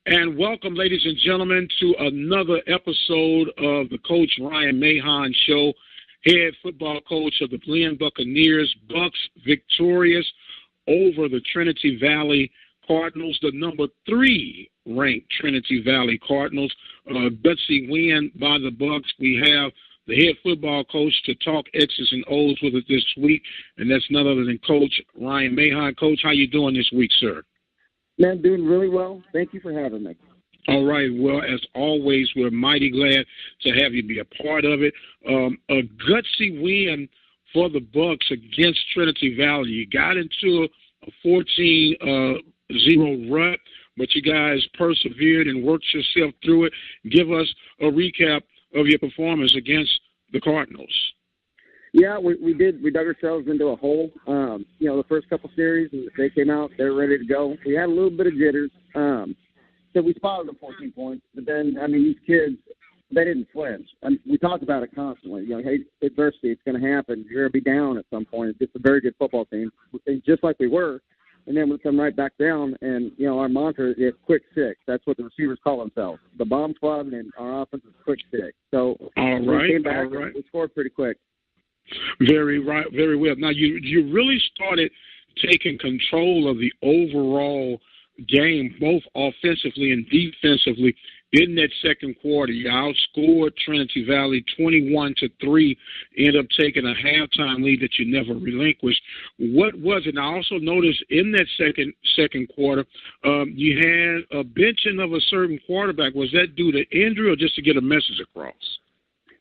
And welcome, ladies and gentlemen, to another episode of the Coach Ryan Mahon Show, head football coach of the Buccaneers. Bucks victorious over the Trinity Valley Cardinals, the number 3 ranked Trinity Valley Cardinals. Gutsy win by the Bucks. We have the head football coach to talk X's and O's with us this week, and that's none other than Coach Ryan Mahon. Coach, how you doing this week, sir? Man, doing really well. Thank you for having me. All right. Well, as always, we're mighty glad to have you be a part of it. A gutsy win for the Bucks against Trinity Valley. You got into a 14-0 rut, but you guys persevered and worked yourself through it. Give us a recap of your performance against the Cardinals. Yeah, we did. We dug ourselves into a hole. The first couple series, and they came out, they were ready to go. We had a little bit of jitters. So we spotted them 14 points. But then, these kids, they didn't flinch. We talked about it constantly. Hey, adversity, it's going to happen. You're going to be down at some point. It's just a very good football team, just like we were. And then we come right back down, and, our mantra is quick six. That's what the receivers call themselves. The bomb squad and our offense is quick six. So we came back and we scored pretty quick. Very right, very well. Now, you really started taking control of the overall game, both offensively and defensively, in that second quarter. You outscored Trinity Valley 21-3, ended up taking a halftime lead that you never relinquished. What was it? I also noticed in that second quarter, you had a benching of a certain quarterback. Was that due to injury or just to get a message across?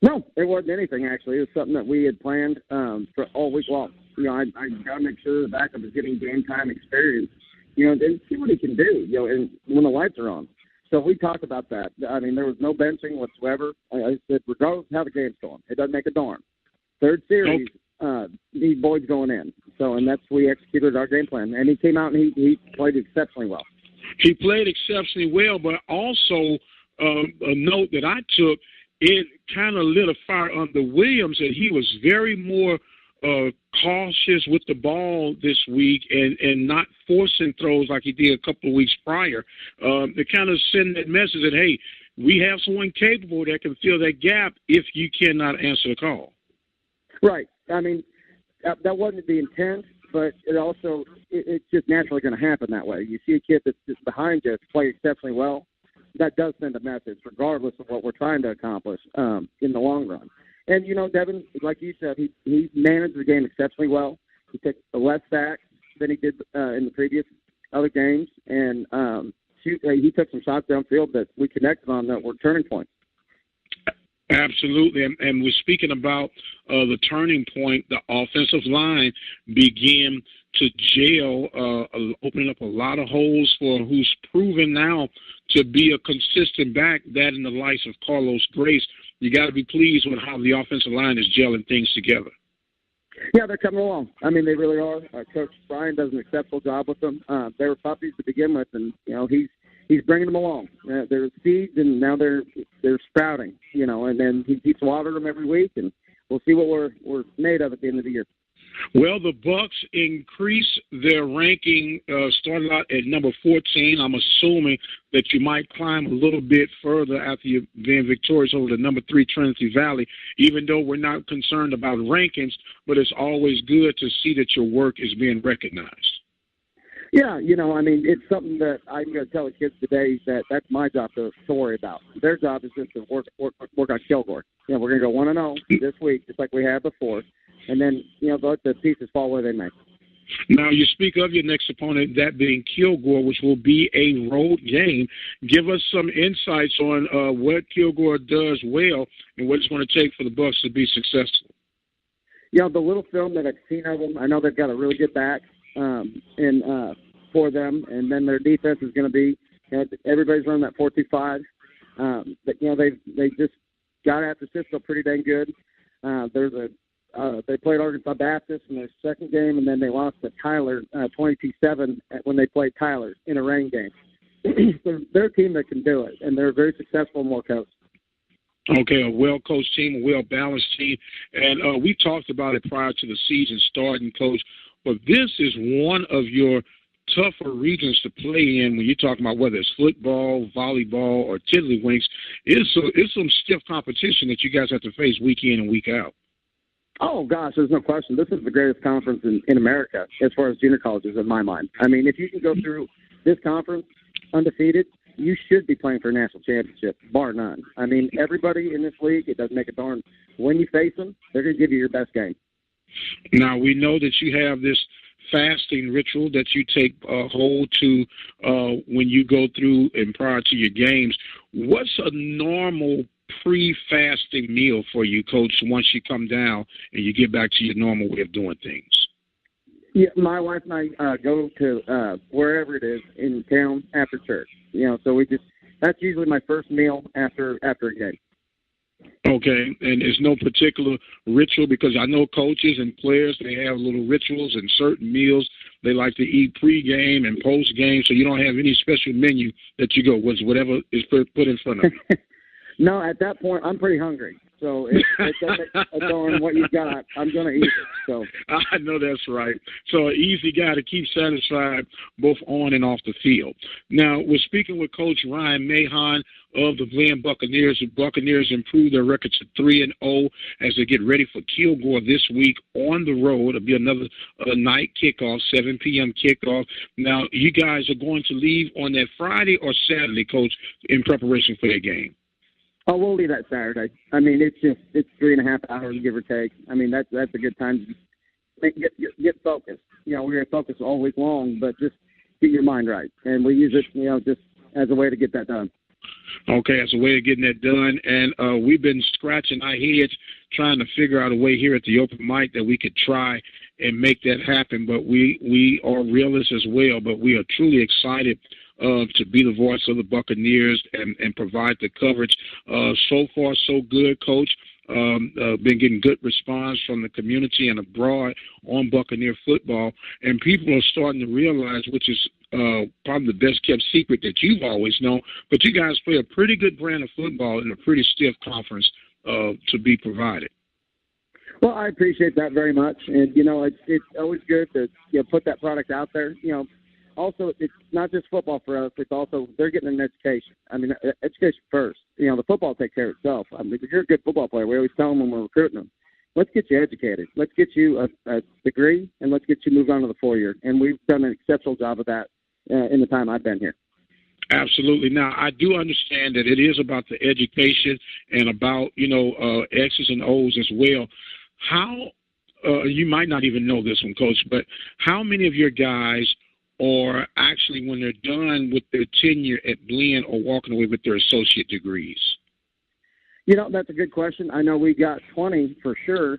No, it wasn't anything, actually. It was something that we had planned for all week long. I got to make sure the backup is getting game time experience, and see what he can do, and when the lights are on. So we talked about that. There was no benching whatsoever. I said, regardless of how the game's going, it doesn't make a darn. Third series, these boys going in. And we executed our game plan. And he came out and he played exceptionally well. He played exceptionally well, but also a note that I took, it kind of lit a fire under Williams, and he was very more cautious with the ball this week and not forcing throws like he did a couple of weeks prior. To kind of send that message that, hey, we have someone capable that can fill that gap if you cannot answer the call. Right. That wasn't the intent, but it's just naturally going to happen that way. You see a kid that's just behind you play exceptionally well. That does send a message, regardless of what we're trying to accomplish in the long run. And, Devin, like you said, he managed the game exceptionally well. He took less sacks than he did in the previous other games. And he took some shots downfield that we connected on that were turning points. Absolutely. And we're speaking about the turning point. The offensive line began to gel, opening up a lot of holes for who's proven now to be a consistent back, that in the likes of Carlos Grace. You got to be pleased with how the offensive line is gelling things together. Yeah, they're coming along. They really are. Coach Brian does an exceptional job with them. They were puppies to begin with, and he's bringing them along. They're seeds, and now they're sprouting. And then he keeps watering them every week, and we'll see what we're made of at the end of the year. Well, the Bucks increased their ranking, started out at number 14. I'm assuming that you might climb a little bit further after you've been victorious over the number 3 Trinity Valley, even though we're not concerned about rankings, but it's always good to see that your work is being recognized. Yeah, it's something that I'm going to tell the kids today that's my job to worry about. Their job is just to work on Kilgore. We're going to go 1-0 this week, just like we had before. And then, let the pieces fall where they may. Now, you speak of your next opponent, that being Kilgore, which will be a road game. Give us some insights on what Kilgore does well and what it's going to take for the Bucks to be successful. The little film that I've seen of them, I know they've got a really good back for them. And then their defense is going to be, everybody's running that 4-2-5. But, they just got after Cisco pretty dang good. They played Arkansas Baptist in their second game, and then they lost to Tyler 22-7 when they played Tyler in a rain game. So they're a team that can do it, and they're very successful and well-coached. Okay, a well-coached team, a well-balanced team. And we talked about it prior to the season starting, Coach, but this is one of your tougher regions to play in when you're talking about whether it's football, volleyball, or tiddlywinks. It's some stiff competition that you guys have to face week in and week out. Oh, gosh, there's no question. This is the greatest conference in America as far as junior colleges in my mind. I mean, if you can go through this conference undefeated, you should be playing for a national championship, bar none. I mean, everybody in this league, it doesn't make a darn. When you face them, they're going to give you your best game. Now, we know that you have this fasting ritual that you take hold to when you go through and prior to your games. What's a normal pre-fasting meal for you, Coach, once you come down and you get back to your normal way of doing things? Yeah, my wife and I go to wherever it is in town after church. So that's usually my first meal after a game. Okay, and there's no particular ritual, because I know coaches and players, they have little rituals and certain meals they like to eat pre-game and post-game, so you don't have any special menu that you go with, whatever is put in front of you. No, at that point, I'm pretty hungry. So it doesn't on what you got, I'm going to eat it. So I know that's right. So an easy guy to keep satisfied both on and off the field. Now, we're speaking with Coach Ryan Mahon of the Glen Buccaneers. The Buccaneers improved their record to 3-0 as they get ready for Kilgore this week on the road. It'll be another night kickoff, 7 p.m. kickoff. Now, you guys are going to leave on that Friday or Saturday, Coach, in preparation for that game? Oh, we'll leave that Saturday. I mean, it's 3.5 hours, give or take. I mean, that's a good time to get focused. We're going to focus all week long, but just get your mind right. And we use it, just as a way to get that done. Okay, as a way of getting that done. And we've been scratching our heads trying to figure out a way here at the open mic that we could try and make that happen. But we are realists as well, but we are truly excited to be the voice of the Buccaneers and provide the coverage. So far, so good, Coach. Been getting good response from the community and abroad on Buccaneer football. And people are starting to realize, which is probably the best-kept secret that you've always known, but you guys play a pretty good brand of football in a pretty stiff conference to be provided. Well, I appreciate that very much. And, it's always good to put that product out there. Also, it's not just football for us. It's also they're getting an education. I mean, education first. The football takes care of itself. I mean, if you're a good football player, we always tell them when we're recruiting them, let's get you educated. Let's get you a degree, and let's get you moved on to the 4-year. And we've done an exceptional job of that in the time I've been here. Absolutely. Now, I do understand that it is about the education and about, X's and O's as well. How, you might not even know this one, Coach, but how many of your guys or actually when they're done with their tenure at Glen or walking away with their associate degrees? That's a good question. I know we got 20 for sure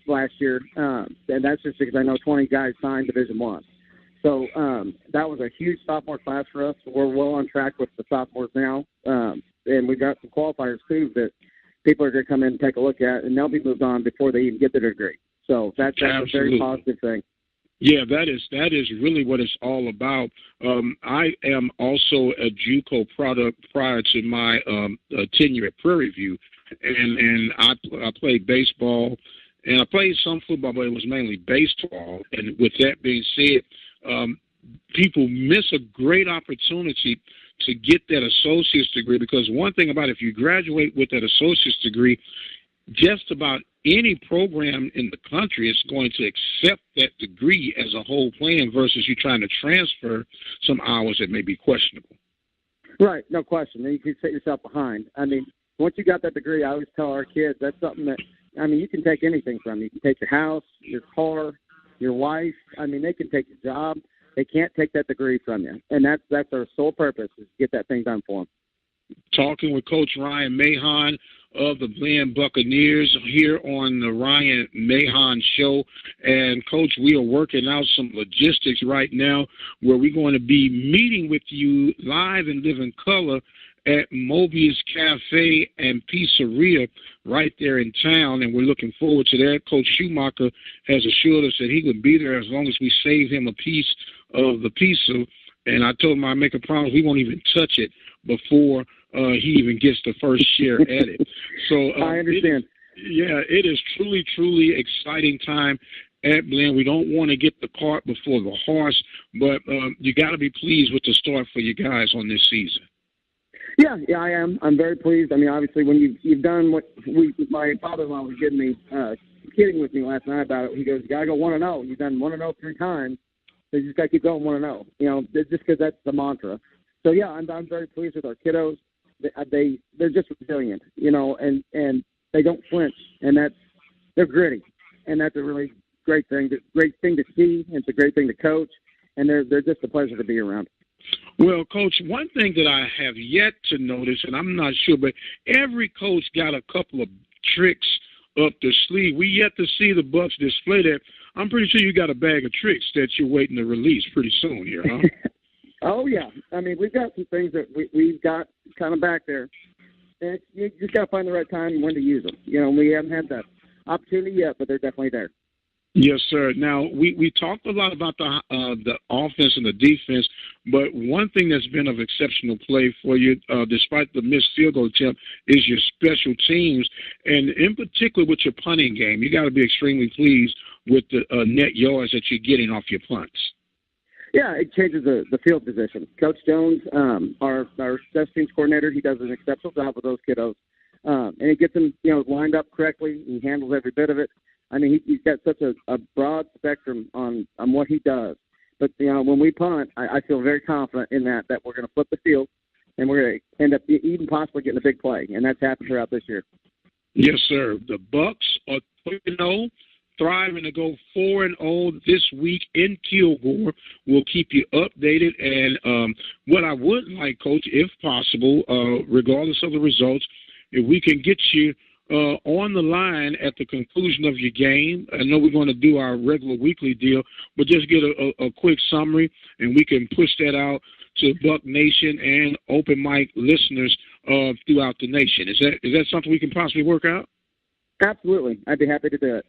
last year, and that's just because I know 20 guys signed Division I. So that was a huge sophomore class for us. We're well on track with the sophomores now, and we got some qualifiers too that people are going to come in and take a look at, and they'll be moved on before they even get their degree. So that's a very positive thing. Yeah, that is really what it's all about. I am also a JUCO product prior to my tenure at Prairie View, and I played baseball, and I played some football, but it was mainly baseball. And with that being said, people miss a great opportunity to get that associate's degree, because one thing about it, if you graduate with that associate's degree, just about any program in the country is going to accept that degree as a whole plan versus you trying to transfer some hours that may be questionable. Right, no question. Then you can set yourself behind. I mean, once you got that degree, I always tell our kids that's something that, you can take anything from you. You can take your house, your car, your wife. They can take your job. They can't take that degree from you. And that's our sole purpose, is to get that thing done for them. Talking with Coach Ryan Mahon of the Glen Buccaneers here on the Ryan Mahon Show. And, Coach, we are working out some logistics right now where we're going to be meeting with you live and live in color at Mobius Cafe and Pizzeria right there in town, and we're looking forward to that. Coach Schumacher has assured us that he would be there as long as we save him a piece of the pizza. And I told him I'd make a promise we won't even touch it before he even gets the first share at it. So I understand. It is truly, truly exciting time at Blinn. We don't want to get the cart before the horse, but you got to be pleased with the start for you guys on this season. Yeah, I am. I'm very pleased. I mean, obviously, when you've done what my father-in-law was giving me, kidding with me last night about it. He goes, "You gotta go 1-0. You've done 1-0 3 times, so you just gotta keep going 1-0." You know, just because that's the mantra. So yeah, I'm very pleased with our kiddos. They're just resilient, you know, and they don't flinch, and they're gritty, and that's a really great thing to see. It's a great thing to coach, and they're just a pleasure to be around. Well, Coach, one thing that I have yet to notice, and I'm not sure, but every coach got a couple of tricks up their sleeve. We yet to see the Bucs display that. I'm pretty sure you got a bag of tricks that you're waiting to release pretty soon here, huh? Oh, yeah. I mean, we've got some things that we've got kind of back there. And you just got to find the right time and when to use them. You know, we haven't had that opportunity yet, but they're definitely there. Yes, sir. Now, we talked a lot about the offense and the defense, but one thing that's been of exceptional play for you, despite the missed field goal attempt, is your special teams, and in particular with your punting game. You got to be extremely pleased with the net yards that you're getting off your punts. Yeah, it changes the field position. Coach Jones, our special teams coordinator, he does an exceptional job with those kiddos, and he gets them, you know, lined up correctly. He handles every bit of it. I mean, he's got such a broad spectrum on what he does. But, you know, when we punt, I feel very confident in that we're going to flip the field and we're going to end up even possibly getting a big play, and that's happened throughout this year. Yes, sir. The Bucs are 3-0, thriving to go 4-0 this week in Kilgore. We'll keep you updated. And what I would like, Coach, if possible, regardless of the results, if we can get you on the line at the conclusion of your game. I know we're going to do our regular weekly deal, but just get a quick summary, and we can push that out to Buck Nation and open mic listeners throughout the nation. Is that something we can possibly work out? Absolutely. I'd be happy to do it.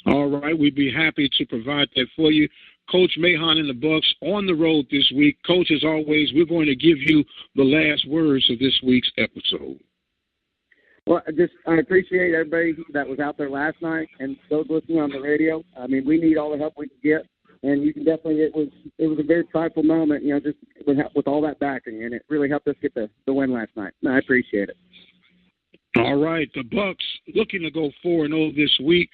All right. We'd be happy to provide that for you. Coach Mahon and the Bucs on the road this week. Coach, as always, we're going to give you the last words of this week's episode. Well, I appreciate everybody that was out there last night and those listening on the radio. I mean, we need all the help we can get, and you can definitely. It was a very prideful moment, you know, just with all that backing, and it really helped us get the win last night. And I appreciate it. All right, the Bucs looking to go 4-0 this week.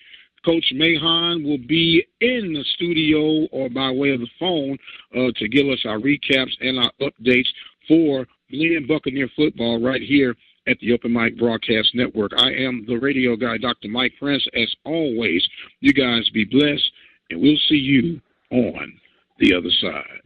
Coach Mahon will be in the studio or by way of the phone to give us our recaps and our updates for Blinn Buccaneer football right here at the Open Mic Broadcast Network. I am the radio guy, Dr. Mike Prince. As always, you guys be blessed, and we'll see you on the other side.